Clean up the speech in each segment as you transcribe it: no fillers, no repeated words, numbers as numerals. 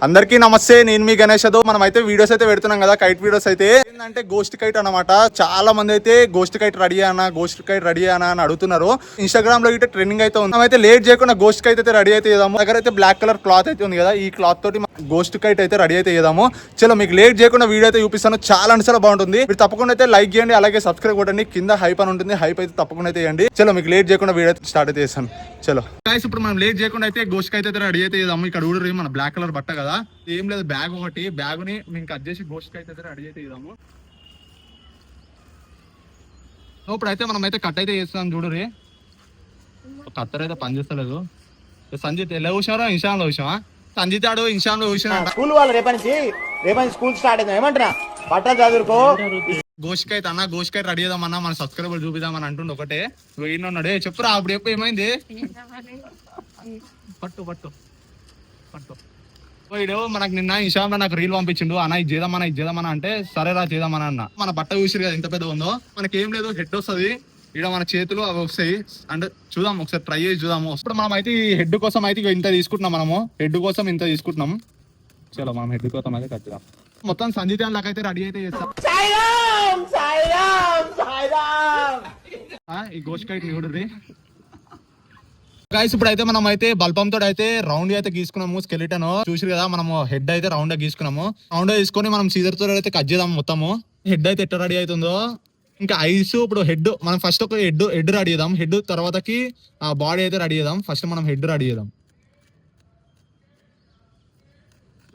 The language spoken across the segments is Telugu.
అందరికీ నమస్తే, నేను మీ గణేష్ యాదవ్. మనం అయితే వీడియోస్ అయితే పెడుతున్నాం కదా, కైట్ వీడియోస్ అయితే. ఏంటంటే గోస్ట్ కైట్ అనమాట. చాలా మంది అయితే గోస్ట్ కైట్ రెడీ అనా అని అడుగుతున్నారు. ఇన్స్టాగ్రామ్ లో అయితే ట్రెండింగ్ అయితే ఉంది. అయితే లేట్ చేయకుండా గోస్ట్ కైట్ అయితే రెడీ అయితే చేద్దాము. దగ్గర అయితే బ్లాక్ కలర్ క్లాత్ అయితే ఉంది కదా, ఈ క్లాత్ తోటి గోస్ట్ కైట్ అయితే రెడీ అయితే చేద్దాము. చలో మీకు లేట్ చేయకుండా వీడియో అయితే చూపిస్తాను. చాలా అంటే చాలా బాగుంటుంది. మీరు తప్పకుండా అయితే లైక్ చేయండి, అలాగే సబ్స్క్రైబ్ కొట్టండి. కింద హైప్ అని ఉంటుంది, హైప్ అయితే తప్పకుండా అయితే చేయండి. చలో మీకు లేట్ చేయకుండా వీడియో అయితే స్టార్ట్ అయితే చేస్తాను. చలో గైస్, ఇప్పుడు మనం లేట్ చేయకుండా అయితే గోస్ట్ కైట్ అయితే రెడీ అయితే చేద్దాము. ఇక్కడ ఊరు మన బ్లాక్ కలర్ బట్ట కదా, ఏం లేదు బ్యాగ్ ఒకటి, బ్యాగ్ ని మేము కట్ చేసి గోస్ట్ కైట్ అయితే రెడీ అయితే చేద్దాము. ఇప్పుడైతే మనం అయితే కట్ అయితే చేస్తున్నాం. చూడరి కత్తర్ అయితే పనిచేస్తలేదు. సంజిత్ ఎలా చూసారా? ఇన్స్టాగ్రామ్ లో చూసావా? సంజిత్ ఆడు ఇన్స్టాగ్రామ్ లో చూసినా స్కూల్ వాళ్ళు రేపటి స్కూల్ స్టార్ట్ అయింది. ఏమంటున్నా పట్టణం చదువుకో. గోస్ట్ కైట్ అన్న, గోస్ట్ కైట్ రెడీ చేద్దామన్నా, మన సబ్స్క్రైబర్ చూపిద్దామని అంటుండే. ఒకటే ఉన్నాడు. చెప్పురా అప్పుడు ఎప్పుడు ఏమైంది? పట్టు పట్టు పట్టు పోయిడు. మనకు నిన్న ఇన్స్టాగ్రామ్ లో నాకు రీల్ పంపించిండు, అన్న ఇది చేద్దామన్నా అంటే సరేరా చేద్దామని అన్న. మన బట్ట చూసిరు కదా ఎంత పెద్ద ఉందో. మనకేం లేదు, హెడ్ వస్తుంది ఇక్కడ, మన చేతులు అవి వస్తాయి. అంటే చూద్దాం, ఒకసారి ట్రై చేసి చూద్దాము. ఇప్పుడు మనం అయితే ఈ హెడ్ కోసం అయితే ఇంత తీసుకుంటున్నాం. మనము హెడ్ కోసం ఇంత తీసుకుంటున్నాం. చలో మనం హెడ్ కోసం అయితే కట్టుదాం. మొత్తం సంజిత్ లాగా అయితే రెడీ అయితే చేస్తాం. ఈ గోస్ట్ కైట్ చూడండి గైస్. ఇప్పుడు అయితే మనం అయితే బల్పం తోటి అయితే రౌండ్ అయితే గీసుకున్నాము. స్కెలిటన్ చూసి కదా, మనము హెడ్ అయితే రౌండ్ గా గీసుకున్నాము. రౌండ్ తీసుకొని మనం సీజర్ తో అయితే కట్ చేద్దాం. మొత్తము హెడ్ అయితే ఎట్లా రెడీ అవుతుందో. ఇంకా ఐస్, ఇప్పుడు హెడ్ మనం ఫస్ట్ ఒక హెడ్ రెడీ చేద్దాం. హెడ్ తర్వాతకి బాడీ అయితే రెడీ చేద్దాం. ఫస్ట్ మనం హెడ్ రెడీ చేద్దాం.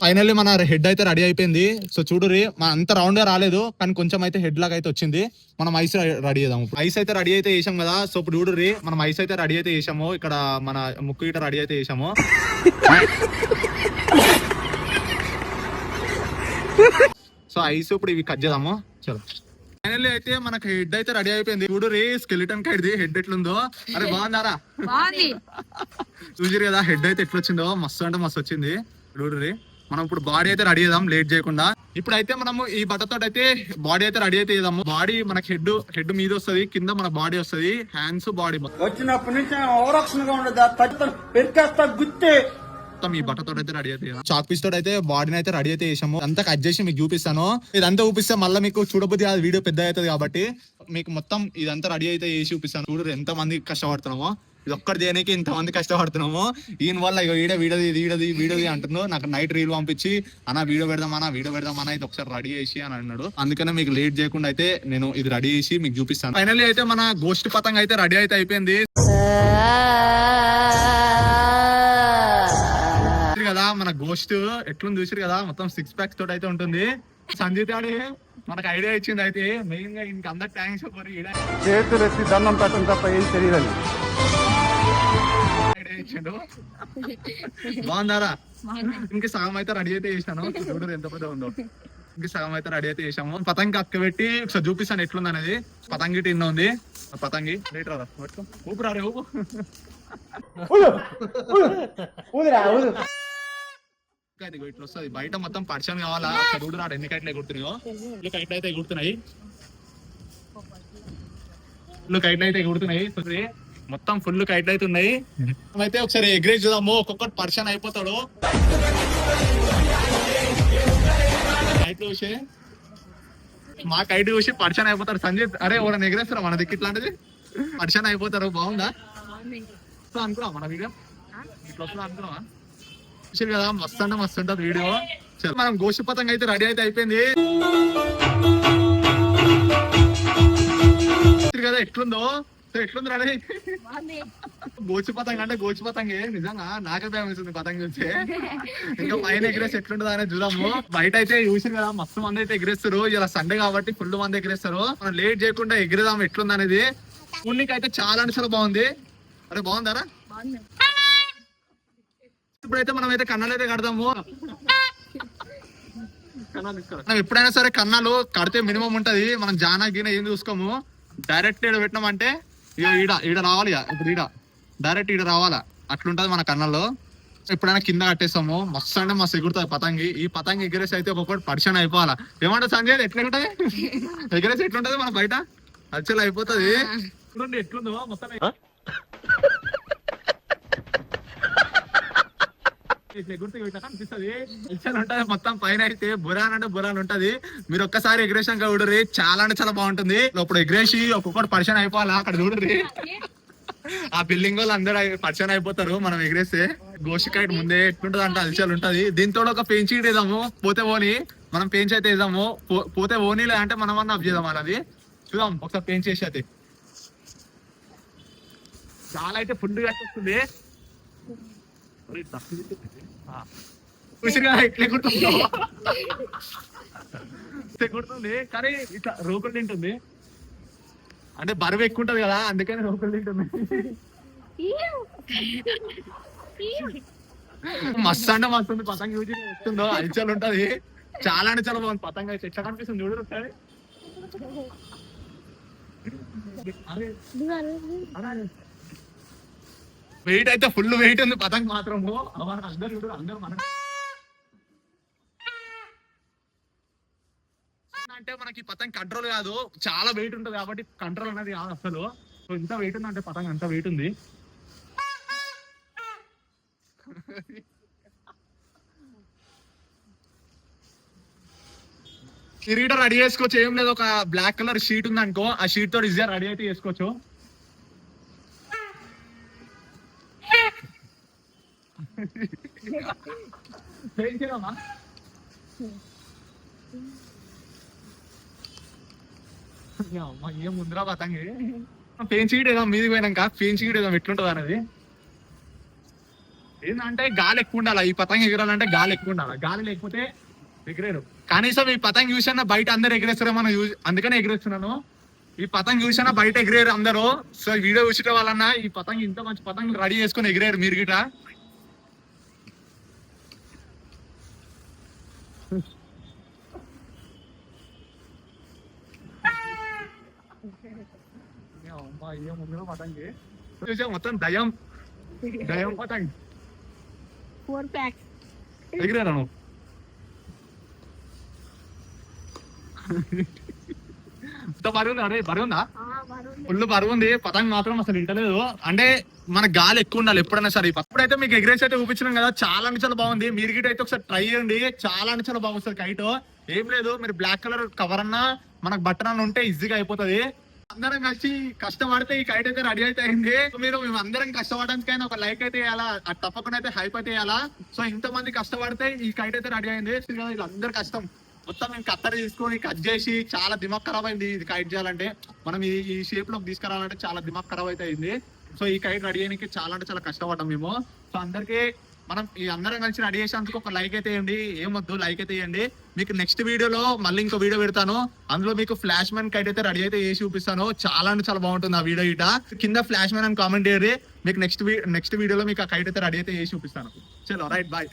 ఫైనల్లీ మన హెడ్ అయితే రెడీ అయిపోయింది. సో చూడురి, మన అంత రౌండ్ గా రాలేదు, కానీ కొంచెం అయితే హెడ్ లాగా అయితే వచ్చింది. మనం ఐస్ రెడీ చేద్దాం. ఐస్ అయితే రెడీ అయితే చేసాం కదా. సో ఇప్పుడు చూడురి, మనం ఐస్ అయితే రెడీ అయితే చేసాము. ఇక్కడ మన ముక్కు గిట రెడీ అయితే చేసాము. సో ఐస్ ఇప్పుడు ఇవి కట్ చేద్దాము. చలో ఫైనల్లీ అయితే మనకి హెడ్ అయితే రెడీ అయిపోయింది. చూడురి, స్కెలిటన్ కైట్ హెడ్ ఎట్లుందో. అరే బాగుందారా? చూసిరు కదా హెడ్ అయితే ఎట్లా వచ్చిందో. మస్తు అంటే మస్తు వచ్చింది. చూడురి, మనం ఇప్పుడు బాడీ అయితే రెడీ చేద్దాం లేట్ చేయకుండా. ఇప్పుడు అయితే మనము ఈ బట్టతో అయితే బాడీ అయితే రెడీ అయితే చేద్దాము. బాడీ మనకి హెడ్ మీద వస్తుంది, కింద మన బాడీ వస్తుంది, హ్యాండ్స్ బాడీ వచ్చినప్పటి నుంచి ఓరక్షణగా ఉండదు గుర్తే. ఈ బట్టతో అయితే రెడీ అయితే చాక్ పీస్ తోటి అయితే బాడీని అయితే రెడీ అయితే చేసాము. అంతా కట్ చేసి మీకు చూపిస్తాను. ఇదంతా చూపిస్తే మళ్ళీ మీకు చూడబోద్ది ఆ వీడియో పెద్ద అవుతుంది కాబట్టి మీకు మొత్తం ఇదంతా రెడీ అయితే చేసి చూపిస్తాను. చూడరు ఎంత మంది కష్టపడుతున్నామో. ఇది ఒక్కటి చేయడానికి ఇంతమంది కష్టపడుతున్నాము. ఈయన వల్ల వీడియోది అంటున్నావు. నాకు నైట్ రీల్ పంపించి అన్న వీడియో పెడదామన్నా ఇది ఒకసారి రెడీ చేసి అని అన్నాడు. అందుకనే మీకు లేట్ చేయకుండా అయితే నేను ఇది రెడీ చేసి మీకు చూపిస్తాను. ఫైనల్లీ అయితే మన గోస్ట్ పతంగ అయితే రెడీ అయితే అయిపోయింది కదా. మన గోస్ట్ ఎట్లుంది చూసిరు కదా, మొత్తం 6 ప్యాక్స్ తోటి అయితే ఉంటుంది. సంజిత్ ఆడి మనకు ఐడియా ఇచ్చింది. అయితే మెయిన్ గా ఇంక అందరికి థ్యాంక్స్. చేతులు ఎత్తి దండం పెట్టడం తప్ప ఏం తెలియదు. బాగుందారా? ఇంక సగం అయితే రెడీ అయితే చేసాను. చూడరు ఎంత పెద్ద ఉందో. ఇంక సగం అయితే రెడీ అయితే చేసాము. పతంగి అక్క పెట్టి ఒకసారి చూపిస్తాను ఎట్లుంది అనేది. పతంగి టిన్ ఉంది. పతంగి లీటర్ ఊపిరా రే ఊపు. ఇట్లా వస్తుంది బయట మొత్తం పరిచయం కావాలా. చూడు రాడు ఎన్ని కైట్లు ఎగురుతున్నాయో. కైట్లు అయితే ఎగురుతున్నాయి. కైట్లు అయితే ఎగురుతున్నాయి. మొత్తం ఫుల్ కైట్లు అయితే ఉన్నాయి. అయితే ఒకసారి ఎగ్రేజ్ చూద్దాము. ఒక్కొక్కటి పర్షన్ అయిపోతాడు. కైట్లు చూసి మా కైట్ చూసి పర్షన్ అయిపోతారు. సంజిత్ అరే ఎవరైనా ఎగరేస్తారా మన దిక్కు ఇట్లాంటిది? పర్షన్ అయిపోతారు. బాగుందా అనుకున్నా మన వీడియో ఇట్లా వస్తుందా అనుకున్నావా? చూసారు కదా, మస్తు అంటే మస్తు ఉంటుంది వీడియో. మనం గోష్టి పతంగ అయితే రెడీ అయితే అయిపోయింది కదా. ఎట్లుందో ఎట్లుంది రెడీ? గోచి పతంగ అంటే గోచి పతంగే. నిజంగా నాకే భయం వేస్తుంది పతంగ చూస్తే. ఇంకా పైన ఎగరేసి ఎట్లుంటుందో అనేది చూద్దాము. బయట అయితే చూసారు కదా, మస్తు మంది అయితే ఎగరేస్తారు. ఇలా సండే కాబట్టి ఫుల్ మంది ఎగరేస్తారు. మనం లేట్ చేయకుండా ఎగిరేదాం ఎట్లుంది అనేది. పుణ్యకి అయితే చాలా అంటే చాలా బాగుంది. అరే బాగుందారా? ఇప్పుడైతే మనం అయితే కన్నాలు అయితే కడదాము. మనం ఎప్పుడైనా సరే కన్నాలు కడితే మినిమం ఉంటది. మనం జానా గీన ఏం చూసుకోము. డైరెక్ట్ ఈడ పెట్టినామంటే ఈడ రావాలి. ఇప్పుడు డైరెక్ట్ ఈడ రావాలా, అట్లుంటది మన కన్నాల్లో. ఎప్పుడైనా కింద కట్టేస్తాము. మస్తు అంటే మస్తు ఎగురుతుంది పతంగి. ఈ పతంగి ఎగరేసి అయితే ఒక్కొక్కటి పరిచయం అయిపోవాలా. ఏమంటారు సంజయ్? ఎట్లా ఉంటది ఎగరేసి? ఎట్లుంటది మన బయట అచ్చలు అయిపోతుంది. చూడండి ఎట్లుందో మొత్తం. ఇట్లా గుర్తు ఇట్లా కనిపిస్తుంది ఇట్లా ఉంటది మొత్తం పైన అయితే బురాన్ అంటే బురాన్ ఉంటది. మీరు ఒక్కసారి ఎగ్రేషన్ చూడరు, చాలా అంటే చాలా బాగుంటుంది. ఇప్పుడు ఎగ్రేసి ఒక్కొక్కటి పరిచయం అయిపోవాలా అక్కడ చూడరు. ఆ బిల్డింగ్ వాళ్ళు అందరూ పరిచయం అయిపోతారు మనం ఎగిరేస్తే. గోస్ట్ కైట్ ముందే ఎట్లుంటది అంటే అలచల్ ఉంటది. దీంతో ఒక పెంచి వేద్దాము, పోతే పోని మనం పెంచి అయితే వేద్దాము, పోతే ఓనీ లేదంటే మనం అన్న అప్ చేద్దాం. అది చూద్దాం ఒకసారి పెంచి వేసి అయితే. చాలా అయితే ఫుల్ కట్టేస్తుంది. చూసిగా ఇట్లా కుడుతుంది కానీ ఇట్లా రోకులు తింటుంది. అంటే బరువు ఎక్కువ ఉంటది కదా, అందుకని రోకులు తింటుంది. మస్తు అంటే మస్తు ఉంది పతంగ. యూజ్ వస్తుందో అల్చల్ ఉంటది, చాలా అంటే చాలా బాగుంది పతంగ. ఎట్లా కనిపిస్తుంది చూడరు ఒకసారి. వెయిట్ అయితే ఫుల్ వెయిట్ ఉంది పతంగ మాత్రము. అందరు చూడరు, అందరు మన అంటే మనకి పతంగ కంట్రోల్ కాదు, చాలా వెయిట్ ఉంటుంది కాబట్టి కంట్రోల్ అనేది కాదు అసలు. సో ఇంత వెయిట్ ఉంది అంటే పతంగ అంత వెయిట్ ఉంది. కిరీటం రెడీ చేసుకోవచ్చు, ఏం లేదు. ఒక బ్లాక్ కలర్ షీట్ ఉంది అనుకో, ఆ షీట్ తో ఈజీగా రెడీ అయితే చేసుకోవచ్చు. ఏం ముందురా పతంగి పెంచిగిట్ ఏదో మీది పోయినాక పెంచిగిట్ ఏదో ఎట్లుంటది అనేది. ఏంటంటే గాలి ఎక్కువ ఉండాలి, ఈ పతంగి ఎగరాలంటే గాలి ఎక్కువ ఉండాలి. గాలి లేకపోతే ఎగిరేరు. కనీసం ఈ పతంగి చూసినా బయట అందరు ఎగిరేస్తారో మనం అందుకనే ఎగిరేస్తున్నాను. ఈ పతంగి చూసినా బయట ఎగిరేరు అందరూ. సో వీడియో చూసిన వాళ్ళన్నా ఈ పతంగి ఇంత మంచి పతంగి రెడీ చేసుకొని ఎగిరేరు మీరు గిట. పతంగి మొత్తం దయం దయం పతంగి ఎగిరేరా నువ్వు. బరువుందా? ఫుల్ బరువు ఉంది పతంగ మాత్రం అసలు ఇంటలేదు. అంటే మన గాలి ఎక్కువ ఉండాలి ఎప్పుడైనా సరే. ఇప్పుడైతే మీకు ఎగ్రేస్ అయితే చూపించినాం కదా, చాలా అంటే చాలా బాగుంది. మీరు గిట్ అయితే ఒకసారి ట్రై చేయండి, చాలా అంటే చాలా బాగుంది కైట్. ఏం లేదు, మీరు బ్లాక్ కలర్ కవర్ అన్నా మనకు బట్టన్ అన్న ఉంటే ఈజీగా అయిపోతుంది. అందరం కలిసి కష్టపడితే ఈ కైట్ అయితే రెడీ అయితే అయింది. మీరు మేము అందరం కష్టపడడానికైనా ఒక లైక్ అయితే వేయాలా, తప్పకుండా అయితే హైప్ అయితే వేయాలా. సో ఇంతమంది కష్టపడితే ఈ కైట్ అయితే రెడీ అయింది. వీళ్ళందరూ కష్టం మొత్తం మేము కత్తెర తీసుకొని కట్ చేసి చాలా దిమాగ్ ఖరాబ్ అయింది. ఇది కైట్ చేయాలంటే మనం ఈ షేప్ లోకి తీసుకురావాలంటే చాలా దిమాగ్ ఖరాబ్ అయితే అయింది. సో ఈ కైట్ రెడీ చేయడానికి చాలా అంటే చాలా కష్టపడ్డాం మేము. సో అందరికీ మనం ఈ అందరం కలిసి రెడీ చేసేందుకు ఒక లైక్ అయితే వేయండి. ఏమొద్దు, లైక్ అయితే వేయండి. మీకు నెక్స్ట్ వీడియోలో మళ్ళీ ఇంకో వీడియో పెడతాను, అందులో మీకు ఫ్లాష్ మ్యాన్ కైట్ అయితే రెడీ అయితే చేసి చూపిస్తాను. చాలా అంటే చాలా బాగుంటుంది ఆ వీడియో. ఇట కింద ఫ్లాష్ మ్యాన్ అని కామెంట్ చేయండి. మీకు నెక్స్ట్ వీడియోలో మీకు ఆ కైట్ అయితే రెడీ అయితే చేసి చూపిస్తాను. చలో రైట్, బాయ్.